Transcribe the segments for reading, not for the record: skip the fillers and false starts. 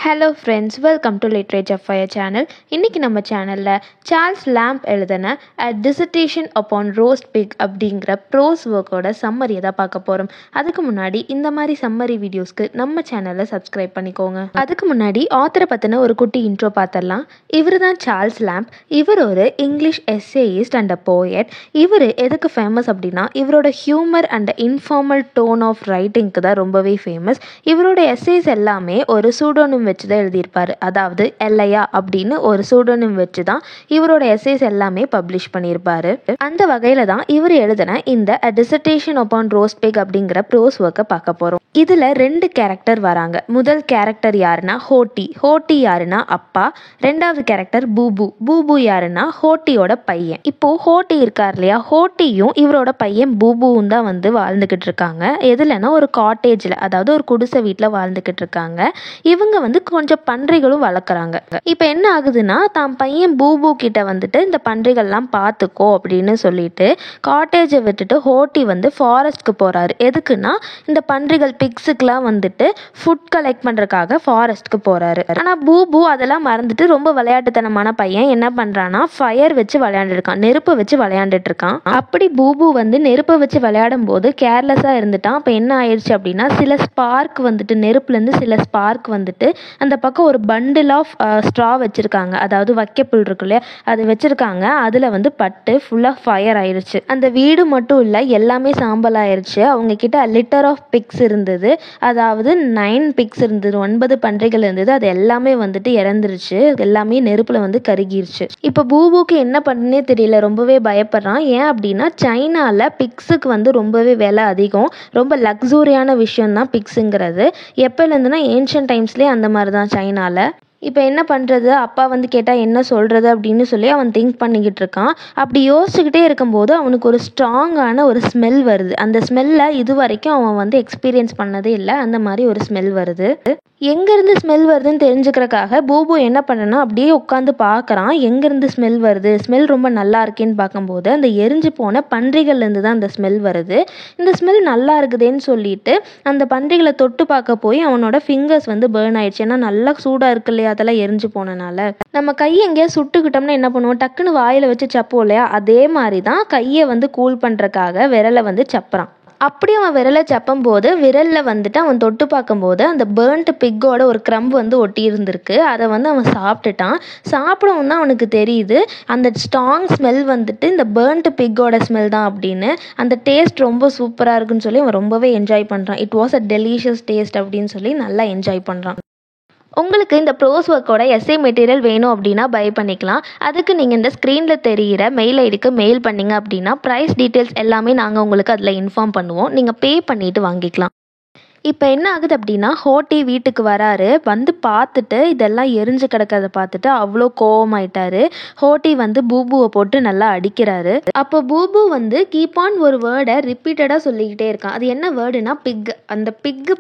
Hello friends, welcome to literature fire channel. இன்றைக்கி நம்ம சேனலில் சார்ல்ஸ் லாம்ப் எழுதின அ டிசர்டேஷன் அப்பான் ரோஸ்ட் பிக் அப்படிங்கிற ப்ரோஸ் ஒர்க்கோட சம்மரியை தான் பார்க்க போகிறோம். அதுக்கு முன்னாடி இந்த மாதிரி சம்மரி வீடியோஸ்க்கு நம்ம சேனலை சப்ஸ்கிரைப் பண்ணிக்கோங்க. அதுக்கு முன்னாடி ஆத்தரை பற்றின ஒரு குட்டி இன்ட்ரோ பார்த்துடலாம். இவர் தான் சார்ல்ஸ் லாம்ப். இவர் ஒரு English essayist and a poet. இவர் எதுக்கு ஃபேமஸ் அப்படின்னா இவரோட humour and informal tone of ரைட்டிங்க்கு தான் ரொம்பவே ஃபேமஸ். இவரோட எஸ்ஏஸ் எல்லாமே ஒரு சூடோனிம் வச்சு தான் எழுதியிருப்பார். அதாவது எல்லையா அப்படின்னு ஒரு சூடோனிம் வச்சு தான் இவரோட எஸ்ஏஸ் எல்லாமே பப்ளிஷ் பண்ணியிருப்பாரு. அந்த வகையில தான் இவர் எழுதின இந்த அ டிசர்டேஷன் அப்பான் ரோஸ்ட் பிக் அப்படிங்கிற ப்ரோஸ் ஒர்க்கை பார்க்க போறோம். இதுல 2 கேரக்டர் வராங்க. முதல் கேரக்டர் யாருன்னா ஹோட்டி. ஹோட்டி யாருன்னா அப்பா. ரெண்டாவது கேரக்டர் பூபு. பூபு யாருன்னா ஹோட்டியோட பையன். இப்போ ஹோட்டி இருக்கார் இல்லையா, ஹோட்டியும் இவரோட பையன் பூபுவும் தான் வந்து வாழ்ந்துகிட்டு இருக்காங்க. எதுலன்னா ஒரு காட்டேஜ்ல, அதாவது ஒரு குடிசை வீட்டுல வாழ்ந்துகிட்டு இருக்காங்க. இவங்க வந்து கொஞ்சம் பன்றிகளும் வளர்க்குறாங்க. இப்போ என்ன ஆகுதுன்னா, தான் பையன் பூபு கிட்ட வந்துட்டு இந்த பன்றிகள்லாம் பார்த்துக்கோ அப்படின்னு சொல்லிட்டு காட்டேஜை விட்டுட்டு ஹோட்டி வந்து ஃபாரஸ்ட்க்கு போறாரு. எதுக்குன்னா இந்த பன்றிகள் பிக்ஸுக்கெலாம் வந்துட்டு ஃபுட் கலெக்ட் பண்ணுறதுக்காக ஃபாரஸ்ட்க்கு போறாரு. ஆனால் பூபு அதெல்லாம் மறந்துட்டு ரொம்ப விளையாட்டுத்தனமான பையன் என்ன பண்ணுறான்னா ஃபயர் வச்சு விளையாண்டுருக்கான், நெருப்பை வச்சு விளையாண்டுட்டு இருக்கான். அப்படி பூபு வந்து நெருப்பை வச்சு விளையாடும் போது கேர்லெஸ்ஸாக இருந்துட்டான். அப்போ என்ன ஆயிடுச்சு அப்படின்னா சில ஸ்பார்க் வந்துட்டு, நெருப்புலேருந்து சில ஸ்பார்க் வந்துட்டு அந்த பக்கம் ஒரு பண்டில் ஆஃப் ஸ்ட்ரா வச்சுருக்காங்க, அதாவது வைக்கப்புல் இருக்கு இல்லையா, அது வச்சுருக்காங்க. அதில் வந்து பட்டு ஃபுல்லாக ஃபயர் ஆயிடுச்சு. அந்த வீடு மட்டும் இல்லை, எல்லாமே சாம்பல் ஆயிடுச்சு. அவங்க கிட்ட லிட்டர் ஆஃப் பிக்ஸ் இருந்தது, அதாவது 9 பிக்ஸ் இருந்தது, 9 பன்றிகள் இருந்தது. அது எல்லாமே வந்துட்டு இறந்துருச்சு, எல்லாமே நெருப்பில் வந்து கருகிருச்சு. இப்போ பூபுக்கு என்ன பண்ணுன்னே தெரியல, ரொம்பவே பயப்படுறான். ஏன் அப்படின்னா சைனாவில் பிக்ஸுக்கு வந்து ரொம்பவே விலை அதிகம், ரொம்ப லக்ஸூரியான விஷயம் தான் பிக்ஸுங்கிறது. எப்போலேருந்துன்னா ஏன்ஷியன்ட் டைம்ஸ்லேயே அந்த மாதிரி தான் சைனாவில். இப்போ என்ன பண்ணுறது, அப்பா வந்து கேட்டால் என்ன சொல்கிறது அப்படின்னு சொல்லி அவன் திங்க் பண்ணிக்கிட்டு இருக்கான். அப்படி யோசிச்சுக்கிட்டே இருக்கும்போது அவனுக்கு ஒரு ஸ்ட்ராங்கான ஒரு ஸ்மெல் வருது. அந்த ஸ்மெல்லை இது வரைக்கும் அவன் வந்து எக்ஸ்பீரியன்ஸ் பண்ணதே இல்லை. அந்த மாதிரி ஒரு ஸ்மெல் வருது. எங்கேருந்து ஸ்மெல் வருதுன்னு தெரிஞ்சுக்கிறக்காக பூபு என்ன பண்ணனா அப்படியே உட்காந்து பார்க்குறான். எங்கேருந்து ஸ்மெல் வருது, ஸ்மெல் ரொம்ப நல்லா இருக்கேன்னு பார்க்கும்போது அந்த எரிஞ்சு போன பன்றிகள்லேருந்து தான் அந்த ஸ்மெல் வருது. இந்த ஸ்மெல் நல்லா இருக்குதுன்னு சொல்லிட்டு அந்த பன்றிகளை தொட்டு பார்க்க போய் அவனோட ஃபிங்கர்ஸ் வந்து பேர்ன் ஆயிடுச்சு. ஏன்னா நல்லா சூடாக இருக்கு இல்லையா, அதெல்லாம் எரிஞ்சு போனனால. நம்ம கையை எங்கேயா சுட்டுக்கிட்டோம்னா என்ன பண்ணுவோம், டக்குன்னு வாயில் வச்சு சப்போம் இல்லையா, அதே மாதிரி தான் கையை வந்து கூல் பண்ணுறக்காக விரலை வந்து சப்புறான். அப்படி அவன் விரலை சப்பும் போது விரலில் வந்துட்டு அவன் தொட்டு பார்க்கும்போது அந்த பேர்ன்ட் பிக்கோட ஒரு க்ரம்ப் வந்து ஒட்டி இருந்திருக்கு. அதை வந்து அவன் சாப்பிட்டுட்டான். சாப்பிடவும் தான் அவனுக்கு தெரியுது அந்த ஸ்ட்ராங் ஸ்மெல் வந்துட்டு இந்த பேர்ன்ட் பிக்கோட ஸ்மெல் தான் அப்படின்னு. அந்த டேஸ்ட் ரொம்ப சூப்பராக இருக்குன்னு சொல்லி அவன் ரொம்பவே என்ஜாய் பண்ணுறான். It was a delicious taste அப்படின்னு சொல்லி நல்லா என்ஜாய் பண்ணுறான். உங்களுக்கு இந்த ப்ரோஸ் ஒர்க்கோட எஸ்ஏ மெட்டீரியல் வேணும் அப்படின்னா பை பண்ணிக்கலாம். அதுக்கு நீங்கள் இந்த ஸ்க்ரீனில் தெரிகிற மெயில் ஐடிக்கு மெயில் பண்ணிங்க அப்படின்னா ப்ரைஸ் டீட்டெயில்ஸ் எல்லாமே நாங்கள் உங்களுக்கு அதில் இன்ஃபார்ம் பண்ணுவோம். நீங்கள் பே பண்ணிவிட்டு வாங்கிக்கலாம். இப்போ என்ன ஆகுது அப்படின்னா ஹோட்டி வீட்டுக்கு வராரு. வந்து பார்த்துட்டு இதெல்லாம் எரிஞ்சு கிடக்கிறத பார்த்துட்டு அவ்வளோ கோவமாயிட்டாரு. ஹோட்டி வந்து பூபுவை போட்டு நல்லா அடிக்கிறாரு. அப்போ பூபு வந்து கீப் ஆன் ஒரு வேர்டை ரிப்பீட்டடாக சொல்லிக்கிட்டே இருக்கான். அது என்ன வேர்டுனா பிக். அந்த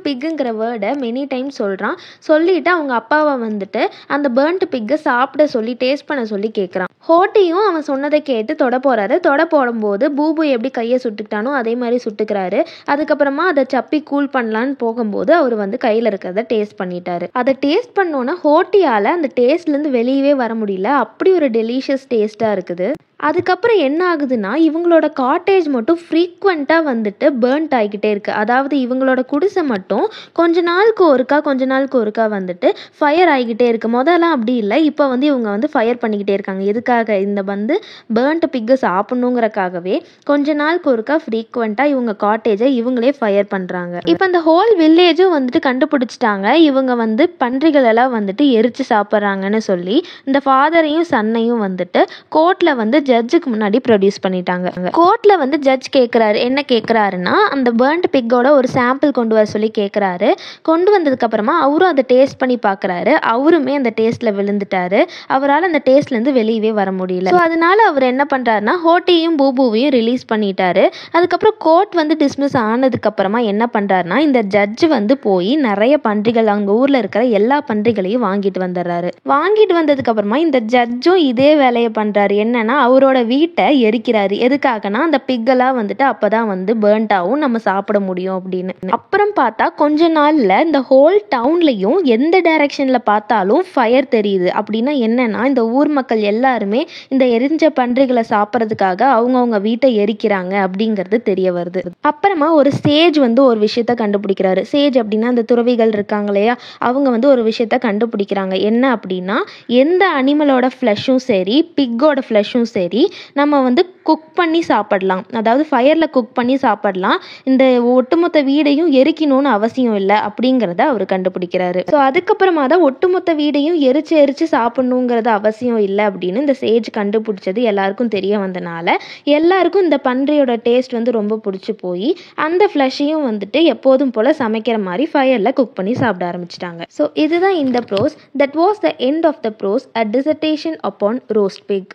பிக்குங்கிற வேர்டை மெனி டைம் சொல்கிறான். சொல்லிட்டு அவங்க அப்பாவை வந்துட்டு அந்த பேர்ன்ட் பிக்கை சாப்பிட சொல்லி டேஸ்ட் பண்ண சொல்லி கேட்குறான். ஹோட்டியும் அவன் சொன்னதை கேட்டு தொட போகிறாரு. தொட போடும்போது பூபு எப்படி கையை சுட்டுக்கிட்டானோ அதே மாதிரி சுட்டுக்கிறாரு. அதுக்கப்புறமா அதை சப்பி கூல் பண்ணலான்னு போகும்போது அவர் வந்து கையில் இருக்கிறத டேஸ்ட் பண்ணிட்டாரு. அதை டேஸ்ட் பண்ணோன்னா ஹோட்டியால் அந்த டேஸ்ட்லேருந்து வெளியவே வர முடியல. அப்படி ஒரு டெலிஷியஸ் டேஸ்ட்டாக இருக்குது. அதுக்கப்புறம் என்ன ஆகுதுன்னா இவங்களோட காட்டேஜ் மட்டும் ஃப்ரீக்வெண்ட்டாக வந்துட்டு பேர்ன்ட் ஆகிக்கிட்டே இருக்குது. அதாவது இவங்களோட குடிசை மட்டும் கொஞ்ச நாளுக்கு ஒருக்கா வந்துட்டு ஃபயர் ஆகிக்கிட்டே இருக்குது. முதல்லாம் அப்படி இல்லை, இப்போ வந்து இவங்க வந்து ஃபயர் பண்ணிக்கிட்டே இருக்காங்க. எதுக்காக, இந்த வந்து பேர்ன்ட் பிக்கை சாப்பிட்ணுங்கிறக்காகவே கொஞ்ச நாளுக்கு ஒருக்கா ஃப்ரீக்வெண்ட்டாக இவங்க காட்டேஜை இவங்களே ஃபயர் பண்ணுறாங்க. இப்போ இந்த ஹோல் வில்லேஜும் வந்துட்டு கண்டுபிடிச்சிட்டாங்க இவங்க வந்து பன்றிகள் எல்லாம் வந்துட்டு எரிச்சு சாப்பிட்றாங்கன்னு சொல்லி. இந்த ஃபாதரையும் சன்னையும் வந்துட்டு கோர்ட்டில் வந்து ஜட்ஜுக்கு முன்னாடி ப்ரொடியூஸ் பண்ணிட்டாங்க. கோர்ட்டில் வந்து ஜட்ஜ் கேட்குறாரு. என்ன கேட்குறாருன்னா அந்த பேர்ன்ட் பிக்கோட ஒரு சாம்பிள் கொண்டு வர சொல்லி கேட்குறாரு. கொண்டு வந்ததுக்கப்புறமா அவரும் அதை டேஸ்ட் பண்ணி பார்க்குறாரு. அவருமே அந்த டேஸ்ட்டில் விழுந்துட்டாரு. அவரால் அந்த டேஸ்ட்லேருந்து வெளியவே வர முடியல. ஸோ அதனால அவர் என்ன பண்ணுறாருனா ஹோட்டியும் பூபுவையும் ரிலீஸ் பண்ணிட்டாரு. அதுக்கப்புறம் கோர்ட் வந்து டிஸ்மிஸ் ஆனதுக்கப்புறமா என்ன பண்ணுறாருனா இந்த ஜட்ஜு வந்து போய் நிறைய பன்றிகள் அங்கே ஊரில் இருக்கிற எல்லா பன்றிகளையும் வாங்கிட்டு வந்துடுறாரு. வாங்கிட்டு வந்ததுக்கப்புறமா இந்த ஜட்ஜும் இதே வேலையை பண்ணுறாரு. என்னன்னா அவர் அவரோட வீட்டை எரிக்கிறாரு. எதுக்காகனா அந்த பிக்கெல்லாம் வந்துட்டு அப்பதான் வந்து பேர்ன்ட் ஆகும், நம்ம சாப்பிட முடியும் அப்படின்னு. அப்புறம் பார்த்தா கொஞ்ச நாள்ல இந்த ஹோல் டவுன்லையும் எந்த டைரக்ஷன்ல பார்த்தாலும் ஃபயர் தெரியுது. அப்படின்னா என்னன்னா இந்த ஊர் மக்கள் எல்லாருமே இந்த எரிஞ்ச பன்றிகளை சாப்பிட்றதுக்காக அவங்கவுங்க வீட்டை எரிக்கிறாங்க அப்படிங்கிறது தெரிய வருது. அப்புறமா ஒரு சேஜ் வந்து ஒரு விஷயத்த கண்டுபிடிக்கிறாரு. சேஜ் அப்படின்னா அந்த துறவிகள் இருக்காங்க இல்லையா, அவங்க வந்து ஒரு விஷயத்த கண்டுபிடிக்கிறாங்க. என்ன அப்படின்னா எந்த அனிமலோட ஃப்ளஷும் சரி பிக்கோட ஃப்ளஷும் சரி நம்ம வந்து குக் பண்ணி சாப்பிடலாம், அதாவது ஃபயரில் குக் பண்ணி சாப்பிடலாம். இந்த ஒட்டுமொத்த வீடையும் எரிக்கணும்னு அவசியம் இல்லை அப்படிங்கிறத அவர் கண்டுபிடிக்கிறாரு. ஸோ அதுக்கப்புறமா தான் ஒட்டுமொத்த வீடையும் எரிச்சு எரிச்சு சாப்பிடணுங்கிறது அவசியம் இல்லை அப்படின்னு இந்த சேஜ் கண்டுபிடிச்சது எல்லாருக்கும் தெரிய வந்தனால எல்லாருக்கும் இந்த பன்றியோட டேஸ்ட் வந்து ரொம்ப பிடிச்சி போய் அந்த ஃப்ளஷையும் வந்துட்டு எப்போதும் போல் சமைக்கிற மாதிரி ஃபயரில் குக் பண்ணி சாப்பிட ஆரம்பிச்சிட்டாங்க. ஸோ இதுதான் இந்த prose. That was the end of the prose, a dissertation upon roast big.